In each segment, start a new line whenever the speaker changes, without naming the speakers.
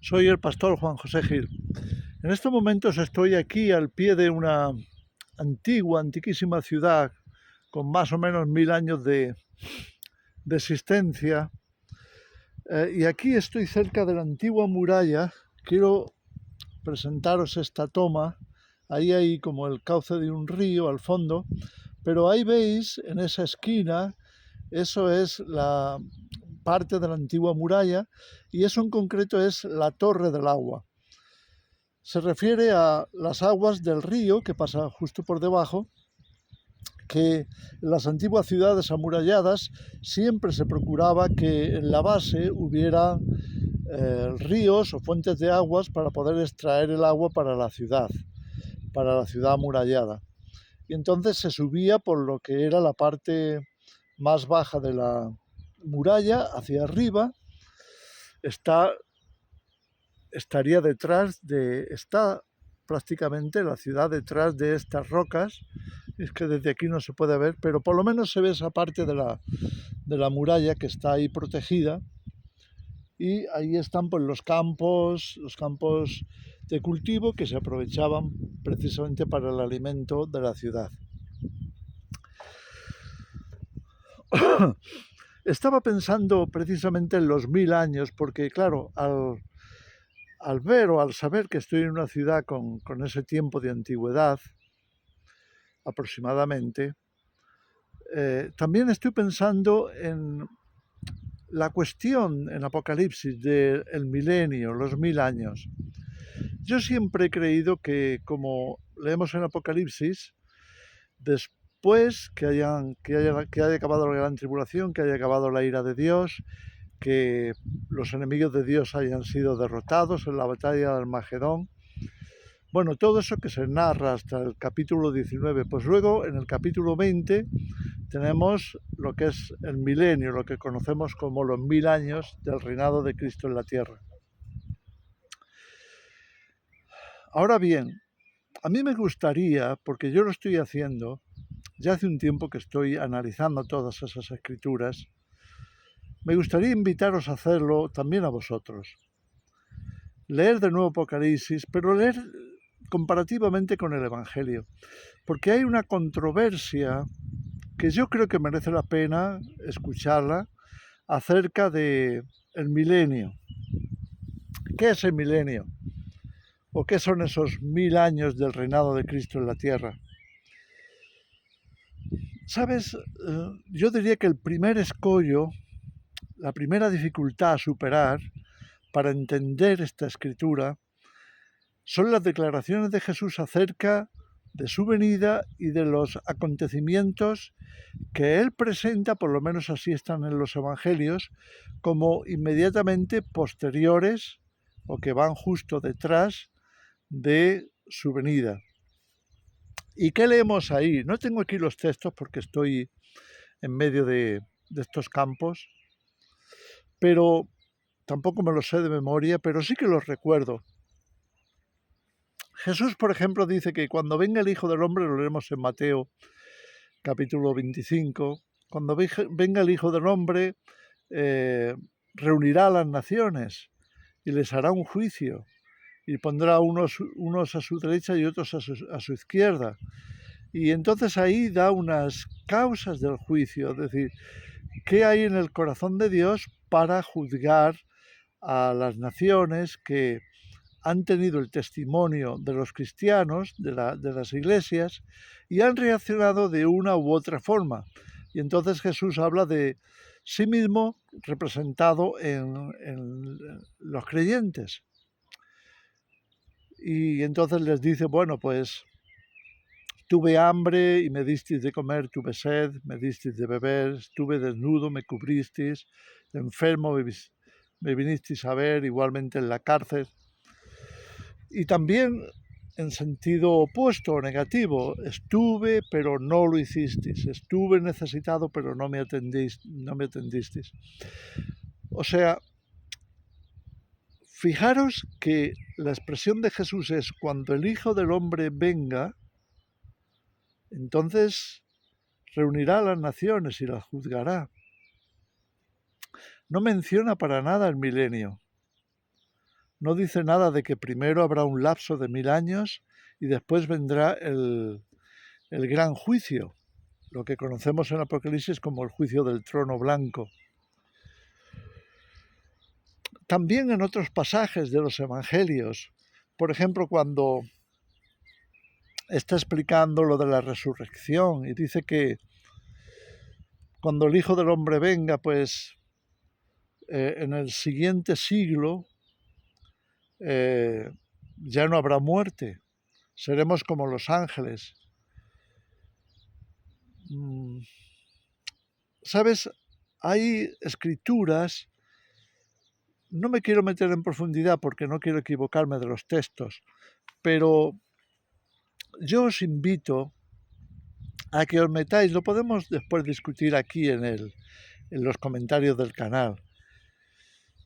Soy el pastor Juan José Gil. En estos momentos estoy aquí al pie de una antiquísima ciudad con más o menos 1000 años de existencia. Y aquí estoy cerca de la antigua muralla. Quiero presentaros esta toma. Ahí hay como el cauce de un río al fondo, pero ahí veis en esa esquina, eso es la parte de la antigua muralla, y eso en concreto es la Torre del Agua. Se refiere a las aguas del río que pasa justo por debajo, que en las antiguas ciudades amuralladas siempre se procuraba que en la base hubiera ríos o fuentes de aguas para poder extraer el agua para la ciudad amurallada. Y entonces se subía por lo que era la parte más baja de la muralla hacia arriba. Está prácticamente la ciudad detrás de estas rocas. Es que desde aquí no se puede ver, pero por lo menos se ve esa parte de la muralla que está ahí protegida. Y ahí están pues los campos de cultivo que se aprovechaban precisamente para el alimento de la ciudad. Estaba pensando precisamente en los 1000 años, porque claro, al ver o al saber que estoy en una ciudad con ese tiempo de antigüedad, aproximadamente, también estoy pensando en la cuestión en Apocalipsis del milenio, los 1000 años. Yo siempre he creído que, como leemos en Apocalipsis, después que haya acabado la gran tribulación, que haya acabado la ira de Dios, que los enemigos de Dios hayan sido derrotados en la batalla de Armagedón. Bueno, todo eso que se narra hasta el capítulo 19, pues luego en el capítulo 20 tenemos lo que es el milenio, lo que conocemos como los 1000 años del reinado de Cristo en la tierra. Ahora bien, a mí me gustaría, porque yo lo estoy haciendo, ya hace un tiempo que estoy analizando todas esas escrituras, me gustaría invitaros a hacerlo también a vosotros. Leer de nuevo Apocalipsis, pero leer comparativamente con el Evangelio, porque hay una controversia que yo creo que merece la pena escucharla acerca de el milenio. ¿Qué es el milenio? ¿O qué son esos 1000 años del reinado de Cristo en la tierra? ¿Sabes? Yo diría que el primer escollo, la primera dificultad a superar para entender esta escritura son las declaraciones de Jesús acerca de su venida y de los acontecimientos que él presenta, por lo menos así están en los evangelios, como inmediatamente posteriores o que van justo detrás de su venida. ¿Y qué leemos ahí? No tengo aquí los textos porque estoy en medio de estos campos, pero tampoco me los sé de memoria, pero sí que los recuerdo. Jesús, por ejemplo, dice que cuando venga el Hijo del Hombre, lo leemos en Mateo capítulo 25, cuando venga el Hijo del Hombre, reunirá a las naciones y les hará un juicio y pondrá unos a su derecha y otros a su izquierda. Y entonces ahí da unas causas del juicio, es decir, qué hay en el corazón de Dios para juzgar a las naciones que han tenido el testimonio de los cristianos, de las iglesias, y han reaccionado de una u otra forma. Y entonces Jesús habla de sí mismo representado en los creyentes. Y entonces les dice, bueno, pues tuve hambre y me disteis de comer, tuve sed, me disteis de beber, estuve desnudo, me cubristeis, enfermo, me vinisteis a ver, igualmente en la cárcel. Y también en sentido opuesto o negativo, estuve pero no lo hicisteis, estuve necesitado pero no me atendisteis. O sea, fijaros que la expresión de Jesús es cuando el Hijo del Hombre venga, entonces reunirá a las naciones y las juzgará. No menciona para nada el milenio. No dice nada de que primero habrá un lapso de 1000 años y después vendrá el gran juicio, lo que conocemos en Apocalipsis como el juicio del trono blanco. También en otros pasajes de los evangelios, por ejemplo, cuando está explicando lo de la resurrección y dice que cuando el Hijo del Hombre venga, pues en el siguiente siglo ya no habrá muerte, seremos como los ángeles. ¿Sabes? Hay escrituras, no me quiero meter en profundidad porque no quiero equivocarme de los textos, pero yo os invito a que os metáis, lo podemos después discutir aquí en los comentarios del canal.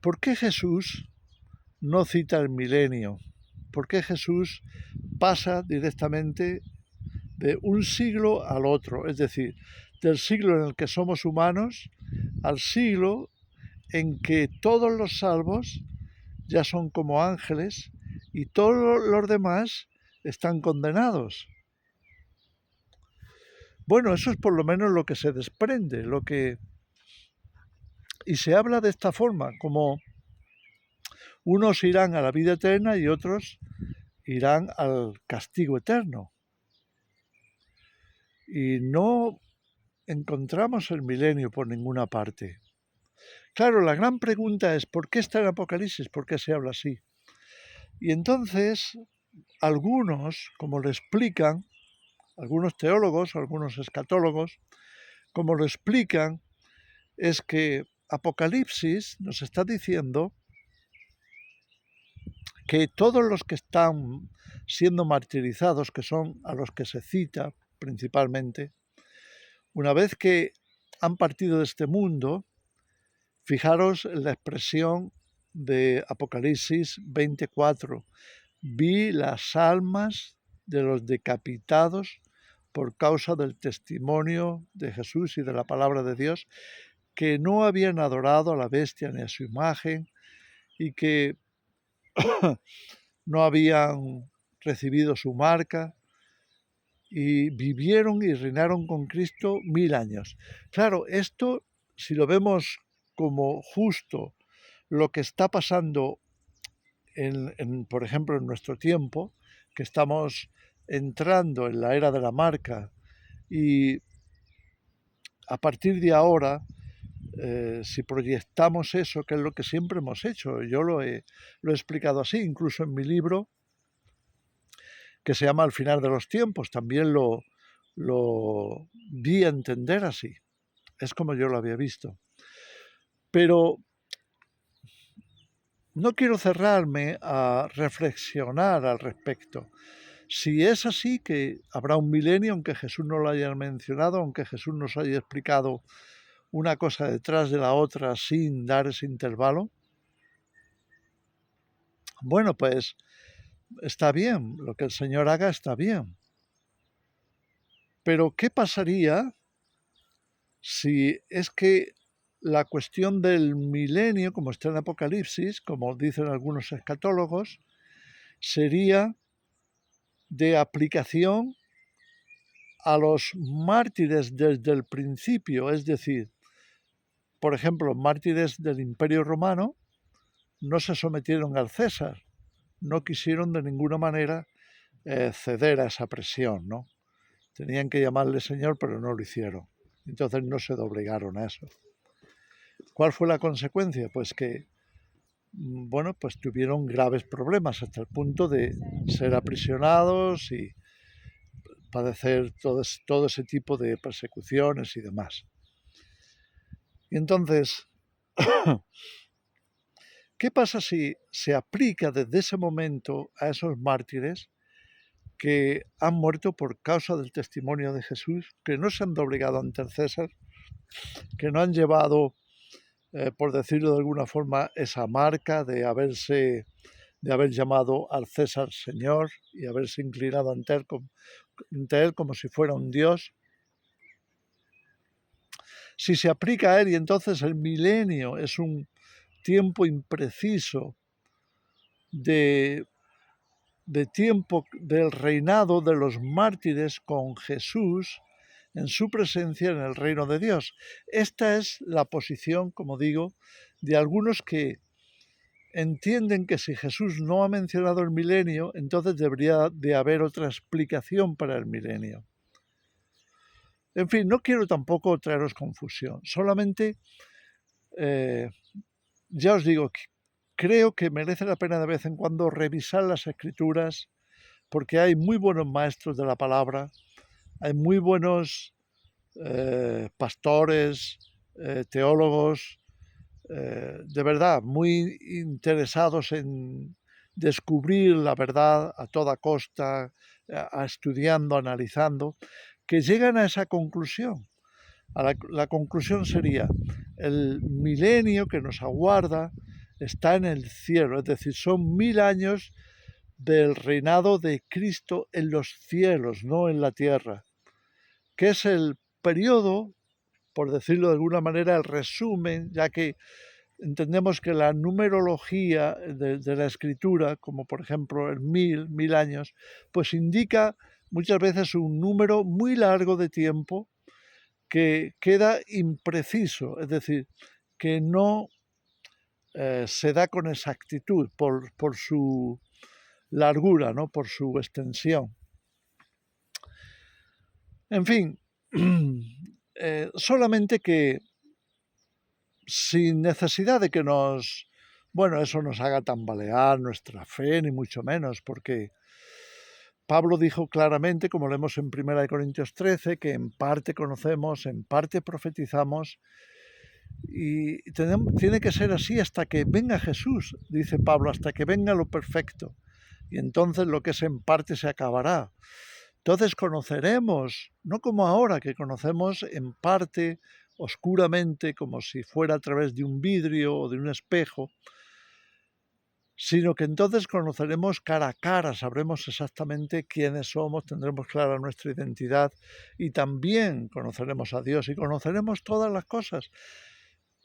¿Por qué Jesús no cita el milenio? ¿Por qué Jesús pasa directamente de un siglo al otro? Es decir, del siglo en el que somos humanos al siglo en que todos los salvos ya son como ángeles y todos los demás están condenados. Bueno, eso es por lo menos lo que se desprende, y se habla de esta forma, como unos irán a la vida eterna y otros irán al castigo eterno. Y no encontramos el milenio por ninguna parte. Claro, la gran pregunta es, ¿por qué está en Apocalipsis? ¿Por qué se habla así? Y entonces, algunos, como lo explican, algunos teólogos, algunos escatólogos, como lo explican, es que Apocalipsis nos está diciendo que todos los que están siendo martirizados, que son a los que se cita principalmente, una vez que han partido de este mundo, fijaros en la expresión de Apocalipsis 24, vi las almas de los decapitados por causa del testimonio de Jesús y de la palabra de Dios, que no habían adorado a la bestia ni a su imagen y que no habían recibido su marca y vivieron y reinaron con Cristo 1000 años. Claro, esto, si lo vemos como justo lo que está pasando por ejemplo, en nuestro tiempo, que estamos entrando en la era de la marca y a partir de ahora, si proyectamos eso, que es lo que siempre hemos hecho, yo lo he explicado así, incluso en mi libro, que se llama Al final de los tiempos, también lo di a entender así, es como yo lo había visto. Pero no quiero cerrarme a reflexionar al respecto. Si es así, que habrá un milenio, aunque Jesús no lo haya mencionado, aunque Jesús nos haya explicado una cosa detrás de la otra sin dar ese intervalo, bueno, pues está bien, lo que el Señor haga está bien. Pero ¿qué pasaría si es que la cuestión del milenio, como está en Apocalipsis, como dicen algunos escatólogos, sería de aplicación a los mártires desde el principio? Es decir, por ejemplo, los mártires del Imperio Romano no se sometieron al César, no quisieron de ninguna manera ceder a esa presión, ¿no? Tenían que llamarle Señor, pero no lo hicieron. Entonces no se doblegaron a eso. ¿Cuál fue la consecuencia? Pues que, bueno, pues tuvieron graves problemas hasta el punto de ser aprisionados y padecer todo ese tipo de persecuciones y demás. Y entonces, ¿qué pasa si se aplica desde ese momento a esos mártires que han muerto por causa del testimonio de Jesús, que no se han doblegado ante el César, que no han llevado, por decirlo de alguna forma, esa marca de haber llamado al César Señor y haberse inclinado ante él como si fuera un Dios? Si se aplica a él y entonces el milenio es un tiempo impreciso de, de tiempo del reinado de los mártires con Jesús en su presencia en el reino de Dios. Esta es la posición, como digo, de algunos que entienden que si Jesús no ha mencionado el milenio, entonces debería de haber otra explicación para el milenio. En fin, no quiero tampoco traeros confusión, solamente ya os digo que creo que merece la pena de vez en cuando revisar las escrituras, porque hay muy buenos maestros de la palabra, hay muy buenos pastores, teólogos, de verdad, muy interesados en descubrir la verdad a toda costa, estudiando, analizando, que llegan a esa conclusión. La conclusión sería, el milenio que nos aguarda está en el cielo, es decir, son 1000 años del reinado de Cristo en los cielos, no en la tierra, que es el periodo, por decirlo de alguna manera, el resumen, ya que entendemos que la numerología de la escritura, como por ejemplo el 1000 años, pues indica muchas veces un número muy largo de tiempo que queda impreciso, es decir, que no se da con exactitud por su largura, ¿no? Por su extensión. En fin, solamente que sin necesidad de que eso nos haga tambalear nuestra fe, ni mucho menos, porque Pablo dijo claramente, como leemos en 1 Corintios 13, que en parte conocemos, en parte profetizamos, y tiene que ser así hasta que venga Jesús, dice Pablo, hasta que venga lo perfecto. Y entonces lo que es en parte se acabará. Entonces conoceremos, no como ahora, que conocemos en parte, oscuramente, como si fuera a través de un vidrio o de un espejo, sino que entonces conoceremos cara a cara, sabremos exactamente quiénes somos, tendremos clara nuestra identidad y también conoceremos a Dios y conoceremos todas las cosas.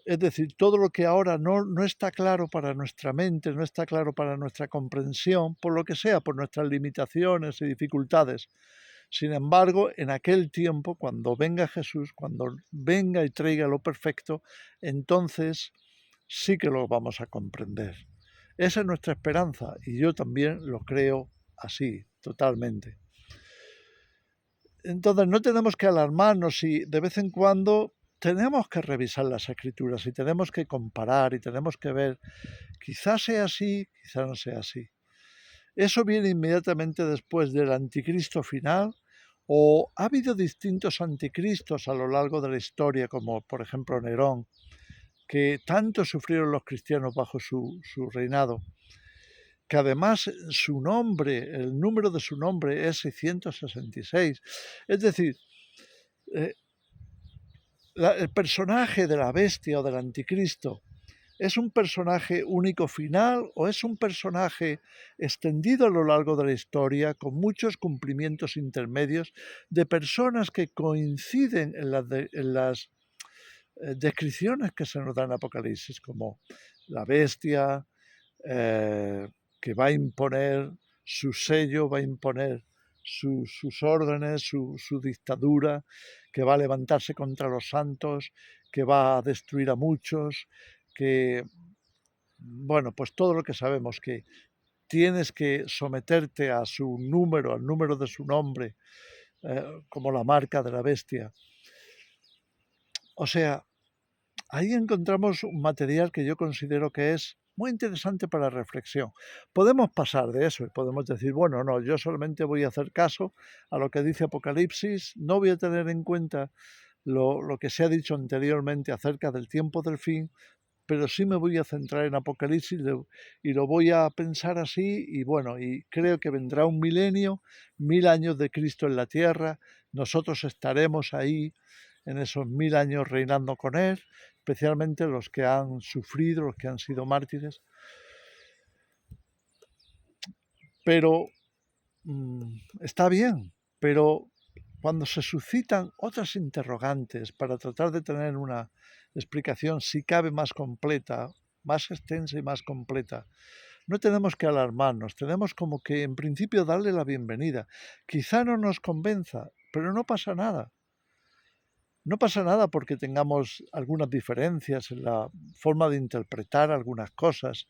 Es decir, todo lo que ahora no está claro para nuestra mente, no está claro para nuestra comprensión, por lo que sea, por nuestras limitaciones y dificultades. Sin embargo, en aquel tiempo, cuando venga Jesús, cuando venga y traiga lo perfecto, entonces sí que lo vamos a comprender. Esa es nuestra esperanza y yo también lo creo así, totalmente. Entonces no tenemos que alarmarnos si de vez en cuando tenemos que revisar las escrituras y tenemos que comparar y tenemos que ver, quizás sea así, quizás no sea así. Eso viene inmediatamente después del anticristo final, o ha habido distintos anticristos a lo largo de la historia, como por ejemplo Nerón, que tanto sufrieron los cristianos bajo su reinado, que además su nombre, el número de su nombre es 666. Es decir, el personaje de la bestia o del anticristo, ¿es un personaje único final o es un personaje extendido a lo largo de la historia con muchos cumplimientos intermedios de personas que coinciden en las descripciones que se nos dan en Apocalipsis, como la bestia que va a imponer su sello, va a imponer sus órdenes, su dictadura, que va a levantarse contra los santos, que va a destruir a muchos, que, bueno, pues todo lo que sabemos, que tienes que someterte a su número, al número de su nombre, como la marca de la bestia. O sea, ahí encontramos un material que yo considero que es muy interesante para reflexión. Podemos pasar de eso y podemos decir, bueno, no, yo solamente voy a hacer caso a lo que dice Apocalipsis, no voy a tener en cuenta lo que se ha dicho anteriormente acerca del tiempo del fin, pero sí me voy a centrar en Apocalipsis y lo voy a pensar así y bueno, y creo que vendrá un milenio, 1000 años de Cristo en la tierra, nosotros estaremos ahí en esos 1000 años reinando con Él, especialmente los que han sufrido, los que han sido mártires. Pero está bien, pero cuando se suscitan otras interrogantes para tratar de tener una explicación, si cabe, más completa, más extensa y más completa, no tenemos que alarmarnos, tenemos como que en principio darle la bienvenida. Quizá no nos convenza, pero no pasa nada. No pasa nada porque tengamos algunas diferencias en la forma de interpretar algunas cosas,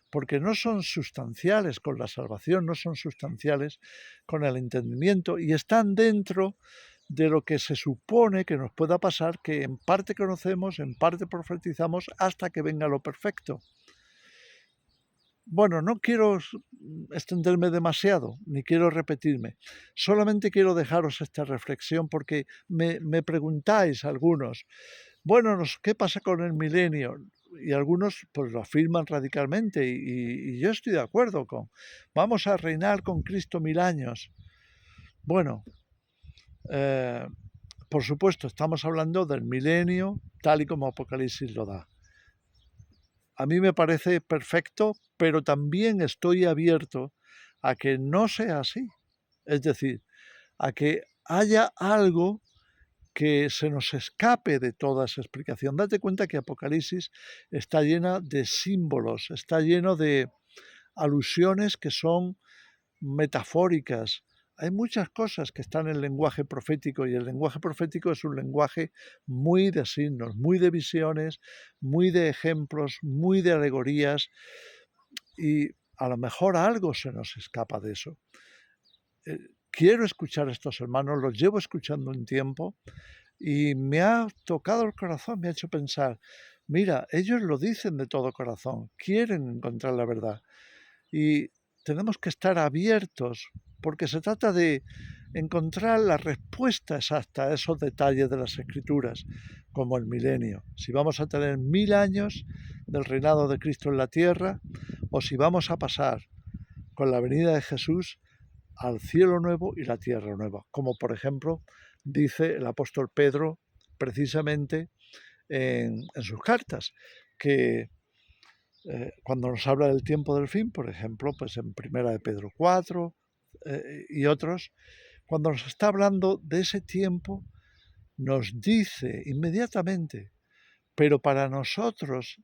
porque no son sustanciales con la salvación, no son sustanciales con el entendimiento y están dentro de lo que se supone que nos pueda pasar, que en parte conocemos, en parte profetizamos, hasta que venga lo perfecto. Bueno, no quiero extenderme demasiado, ni quiero repetirme. Solamente quiero dejaros esta reflexión porque me preguntáis algunos, bueno, ¿qué pasa con el milenio? Y algunos pues lo afirman radicalmente y yo estoy de acuerdo con, vamos a reinar con Cristo 1000 años. Bueno, eh, por supuesto, estamos hablando del milenio tal y como Apocalipsis lo da. A mí me parece perfecto, pero también estoy abierto a que no sea así. Es decir, a que haya algo que se nos escape de toda esa explicación. Date cuenta que Apocalipsis está llena de símbolos, está lleno de alusiones que son metafóricas. Hay muchas cosas que están en el lenguaje profético y el lenguaje profético es un lenguaje muy de signos, muy de visiones, muy de ejemplos, muy de alegorías y a lo mejor algo se nos escapa de eso. Quiero escuchar a estos hermanos, los llevo escuchando un tiempo y me ha tocado el corazón, me ha hecho pensar, mira, ellos lo dicen de todo corazón, quieren encontrar la verdad y tenemos que estar abiertos porque se trata de encontrar la respuesta exacta a esos detalles de las escrituras, como el milenio. Si vamos a tener 1000 años del reinado de Cristo en la tierra o si vamos a pasar con la venida de Jesús al cielo nuevo y la tierra nueva, como por ejemplo dice el apóstol Pedro precisamente en sus cartas, que cuando nos habla del tiempo del fin, por ejemplo, pues en Primera de Pedro 4 y otros, cuando nos está hablando de ese tiempo, nos dice inmediatamente, pero para nosotros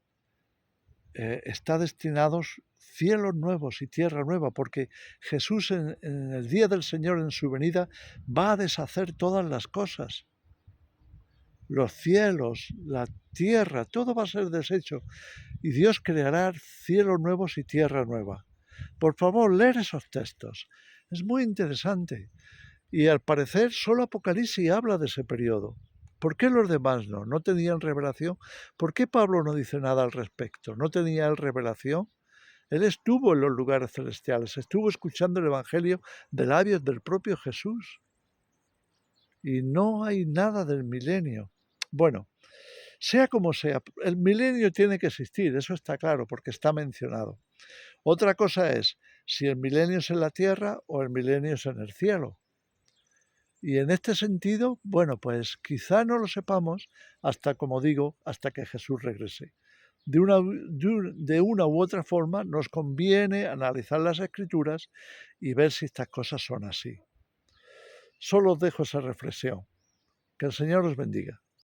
está destinados cielos nuevos y tierra nueva, porque Jesús en el día del Señor, en su venida, va a deshacer todas las cosas. Los cielos, la tierra, todo va a ser deshecho y Dios creará cielos nuevos y tierra nueva. Por favor, leer esos textos. Es muy interesante. Y al parecer solo Apocalipsis habla de ese periodo. ¿Por qué los demás no? ¿No tenían revelación? ¿Por qué Pablo no dice nada al respecto? ¿No tenía él revelación? Él estuvo en los lugares celestiales, estuvo escuchando el Evangelio de labios del propio Jesús. Y no hay nada del milenio. Bueno, sea como sea, el milenio tiene que existir, eso está claro, porque está mencionado. Otra cosa es si el milenio es en la tierra o el milenio es en el cielo. Y en este sentido, bueno, pues quizá no lo sepamos hasta, como digo, hasta que Jesús regrese. De una u otra forma nos conviene analizar las escrituras y ver si estas cosas son así. Solo os dejo esa reflexión. Que el Señor os bendiga.